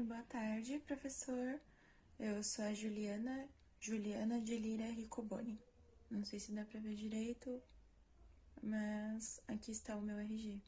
Boa tarde, professor. Eu sou a Juliana de Lira Ricoboni. Não sei se dá para ver direito, mas aqui está o meu RG.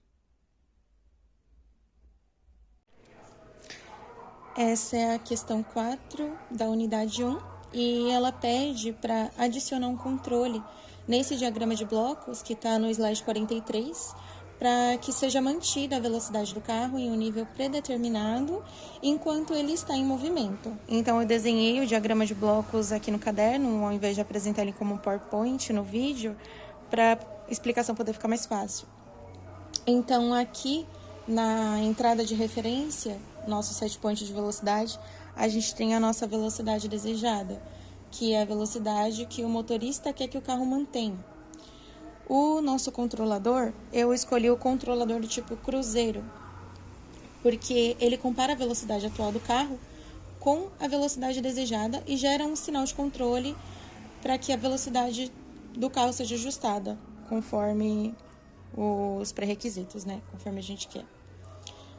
Essa é a questão 4 da unidade 1 e ela pede para adicionar um controle nesse diagrama de blocos que está no slide 43, para que seja mantida a velocidade do carro em um nível predeterminado enquanto ele está em movimento. Então, eu desenhei o diagrama de blocos aqui no caderno, ao invés de apresentar ele como um PowerPoint no vídeo, para a explicação poder ficar mais fácil. Então, aqui na entrada de referência, nosso set point de velocidade, a gente tem a nossa velocidade desejada, que é a velocidade que o motorista quer que o carro mantenha. O nosso controlador, eu escolhi o controlador do tipo cruzeiro, porque ele compara a velocidade atual do carro com a velocidade desejada e gera um sinal de controle para que a velocidade do carro seja ajustada conforme os pré-requisitos, né? Conforme a gente quer.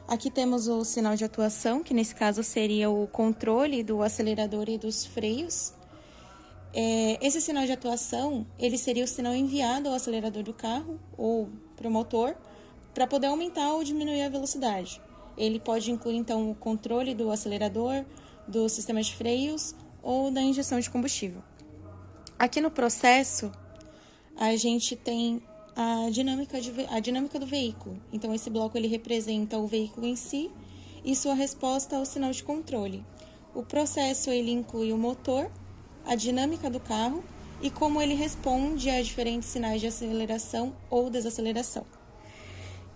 Aqui temos o sinal de atuação, que nesse caso seria o controle do acelerador e dos freios. Esse sinal de atuação, ele seria o sinal enviado ao acelerador do carro ou para o motor para poder aumentar ou diminuir a velocidade. Ele pode incluir, então, o controle do acelerador, do sistema de freios ou da injeção de combustível. Aqui no processo, a gente tem a dinâmica do veículo. Então, esse bloco ele representa o veículo em si e sua resposta ao sinal de controle. O processo ele inclui o motor, a dinâmica do carro e como ele responde a diferentes sinais de aceleração ou desaceleração.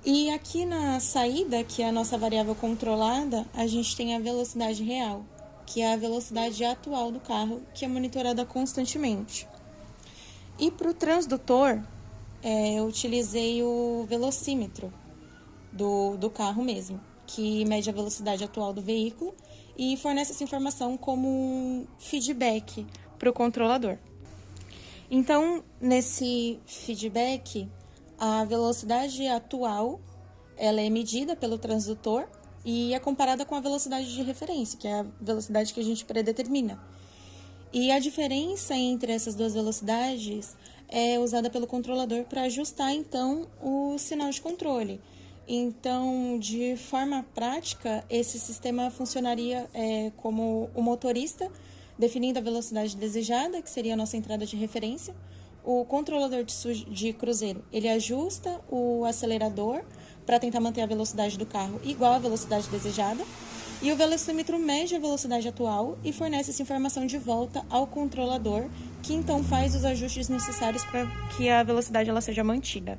E aqui na saída, que é a nossa variável controlada, a gente tem a velocidade real, que é a velocidade atual do carro, que é monitorada constantemente. E para o transdutor, eu utilizei o velocímetro do carro mesmo, que mede a velocidade atual do veículo e fornece essa informação como um feedback para o controlador. Então, nesse feedback, a velocidade atual ela é medida pelo transdutor e é comparada com a velocidade de referência, que é a velocidade que a gente predetermina. E a diferença entre essas duas velocidades é usada pelo controlador para ajustar, então, o sinal de controle. Então, de forma prática, esse sistema funcionaria como o motorista definindo a velocidade desejada, que seria a nossa entrada de referência. O controlador de cruzeiro, ele ajusta o acelerador para tentar manter a velocidade do carro igual à velocidade desejada. E o velocímetro mede a velocidade atual e fornece essa informação de volta ao controlador, que então faz os ajustes necessários para que a velocidade ela seja mantida.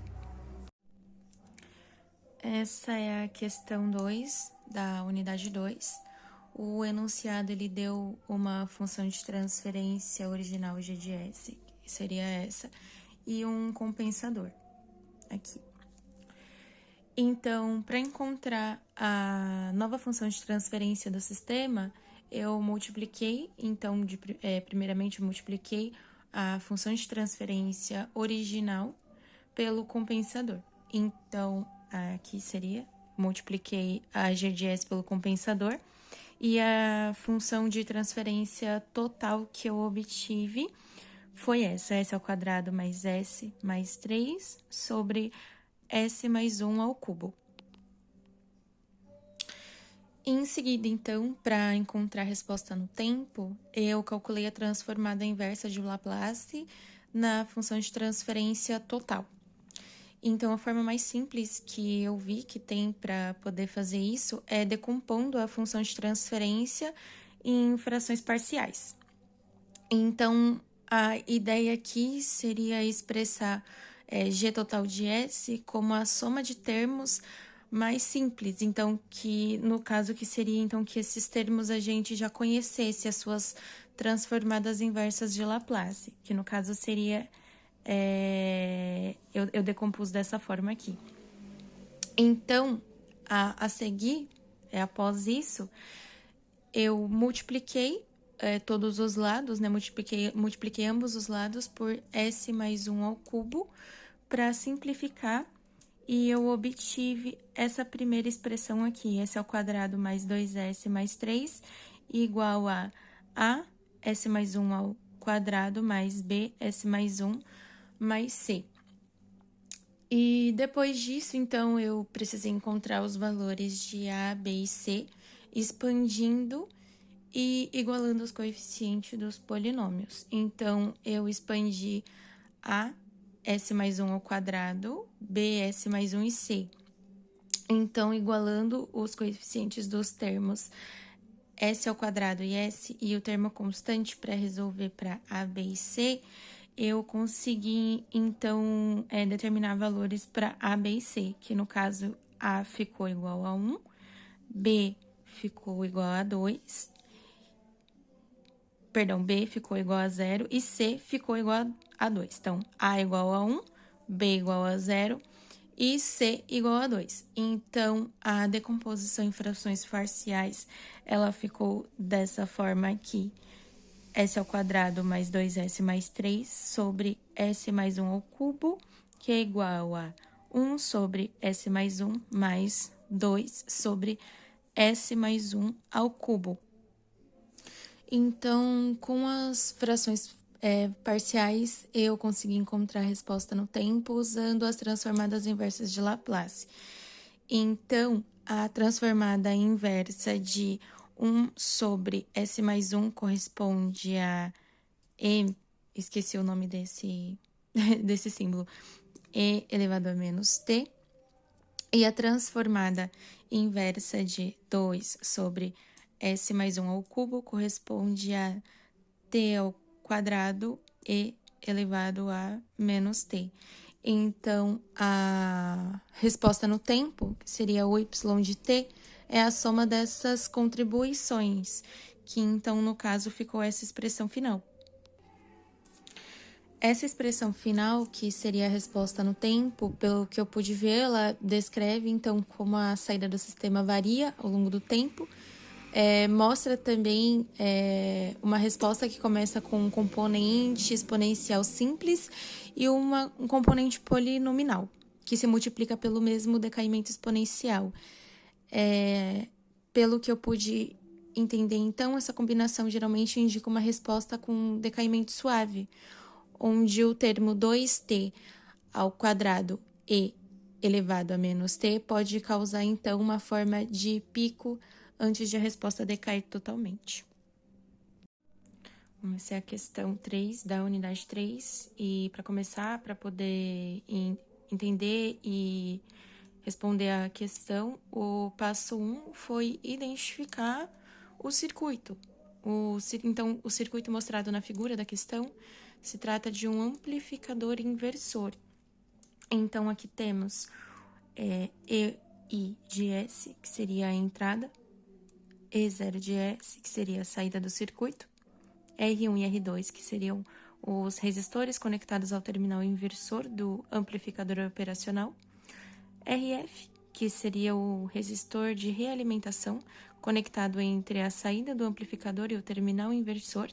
Essa é a questão 2 da unidade 2. O enunciado ele deu uma função de transferência original GDS, que seria essa, e um compensador aqui. Então, para encontrar a nova função de transferência do sistema, eu multipliquei, então, primeiramente eu multipliquei a função de transferência original pelo compensador. Então, aqui seria, multipliquei a GDS pelo compensador e a função de transferência total que eu obtive foi essa, S ao quadrado mais S mais 3 sobre S mais 1 ao cubo. Em seguida, então, para encontrar a resposta no tempo, eu calculei a transformada inversa de Laplace na função de transferência total. Então, a forma mais simples que eu vi que tem para poder fazer isso é decompondo a função de transferência em frações parciais. Então, a ideia aqui seria expressar G total de S como a soma de termos mais simples, então que no caso que seria então que esses termos a gente já conhecesse as suas transformadas inversas de Laplace, que no caso seria eu decompus dessa forma aqui. Então, a seguir, após isso, eu multipliquei todos os lados, né? Multipliquei ambos os lados por S mais 1 ao cubo para simplificar e eu obtive essa primeira expressão aqui, S ao quadrado mais 2S mais 3, igual a S mais 1 ao quadrado mais B, S mais 1 mais C. E depois disso, então, eu precisei encontrar os valores de A, B e C, expandindo e igualando os coeficientes dos polinômios. Então, eu expandi A, S mais 1 ao quadrado, B, S mais 1 e C. Então, igualando os coeficientes dos termos S ao quadrado e S e o termo constante para resolver para A, B e C, eu consegui, então, determinar valores para A, B e C, que no caso A ficou igual a 1, B ficou igual a 2, perdão, B ficou igual a 0 e C ficou igual a 2. Então, A igual a 1, B igual a 0 e C igual a 2. Então, a decomposição em frações parciais, ela ficou dessa forma aqui. S ao quadrado mais 2S mais 3 sobre S mais 1 ao cubo, que é igual a 1 sobre S mais 1 mais 2 sobre S mais 1 ao cubo. Então, com as frações parciais, eu consegui encontrar a resposta no tempo usando as transformadas inversas de Laplace. Então, a transformada inversa de 1 sobre S mais 1 corresponde a E, esqueci o nome desse símbolo, E elevado a menos T. E a transformada inversa de 2 sobre S mais 1 ao cubo corresponde a T ao quadrado E elevado a menos T. Então, a resposta no tempo, que seria o y de t, é a soma dessas contribuições, que então, no caso, ficou essa expressão final. Essa expressão final, que seria a resposta no tempo, pelo que eu pude ver, ela descreve, então, como a saída do sistema varia ao longo do tempo. Mostra também uma resposta que começa com um componente exponencial simples e um componente polinomial, que se multiplica pelo mesmo decaimento exponencial. Pelo que eu pude entender, então, essa combinação geralmente indica uma resposta com decaimento suave, onde o termo 2t ao quadrado e elevado a menos t pode causar, então, uma forma de pico antes de a resposta decair totalmente. Essa é a questão 3 da unidade 3. E para começar, para poder entender e responder a questão, o passo 1 foi identificar o circuito. Então, o circuito mostrado na figura da questão se trata de um amplificador inversor. Então, aqui temos EI de S, que seria a entrada, E0 de S, que seria a saída do circuito, R1 e R2, que seriam os resistores conectados ao terminal inversor do amplificador operacional, RF, que seria o resistor de realimentação conectado entre a saída do amplificador e o terminal inversor,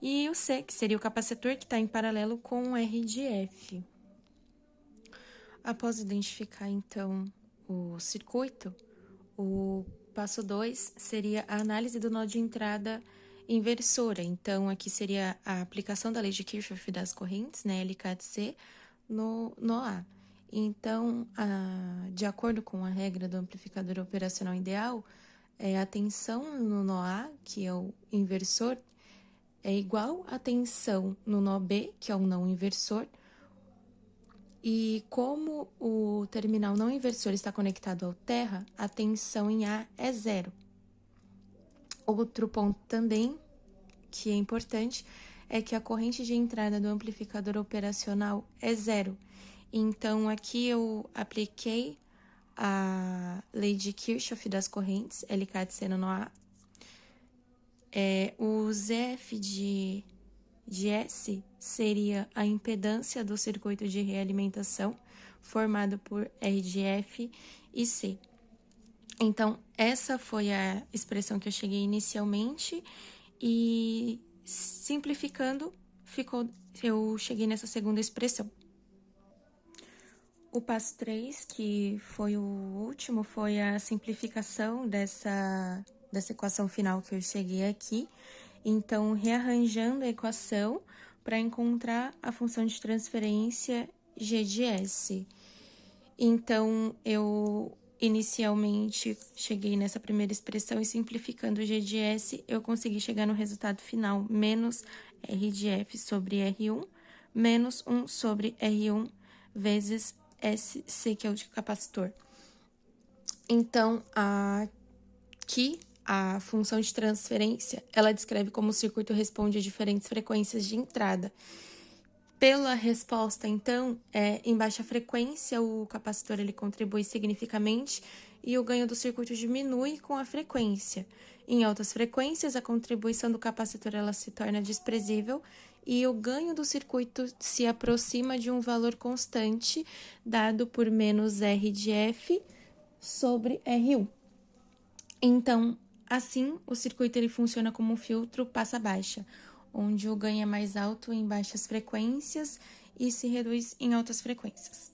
e o C, que seria o capacitor que está em paralelo com o R de F. Após identificar, então, o circuito, o passo 2 seria a análise do nó de entrada inversora. Então, aqui seria a aplicação da lei de Kirchhoff das correntes, né, LK de C, no A. Então, de acordo com a regra do amplificador operacional ideal, a tensão no nó A, que é o inversor, é igual à tensão no nó B, que é o não inversor. E como o terminal não inversor está conectado ao terra, a tensão em A é 0. Outro ponto também, que é importante, é que a corrente de entrada do amplificador operacional é 0. Então, aqui eu apliquei a lei de Kirchhoff das correntes, LK de C no nó A. O ZF de S seria a impedância do circuito de realimentação, formado por R de F e C. Então, essa foi a expressão que eu cheguei inicialmente e, simplificando, eu cheguei nessa segunda expressão. O passo 3, que foi o último, foi a simplificação dessa equação final que eu cheguei aqui. Então, rearranjando a equação para encontrar a função de transferência g de s. Então, eu inicialmente cheguei nessa primeira expressão e simplificando g de s, eu consegui chegar no resultado final, menos r de f sobre r1, menos 1 sobre r1 vezes SC, que é o de capacitor. Então, aqui, a função de transferência, ela descreve como o circuito responde a diferentes frequências de entrada. Pela resposta, então, em baixa frequência, o capacitor ele contribui significativamente e o ganho do circuito diminui com a frequência. Em altas frequências, a contribuição do capacitor ela se torna desprezível e o ganho do circuito se aproxima de um valor constante, dado por menos R de F sobre R1. Então, assim, o circuito ele funciona como um filtro passa-baixa, onde o ganho é mais alto em baixas frequências e se reduz em altas frequências.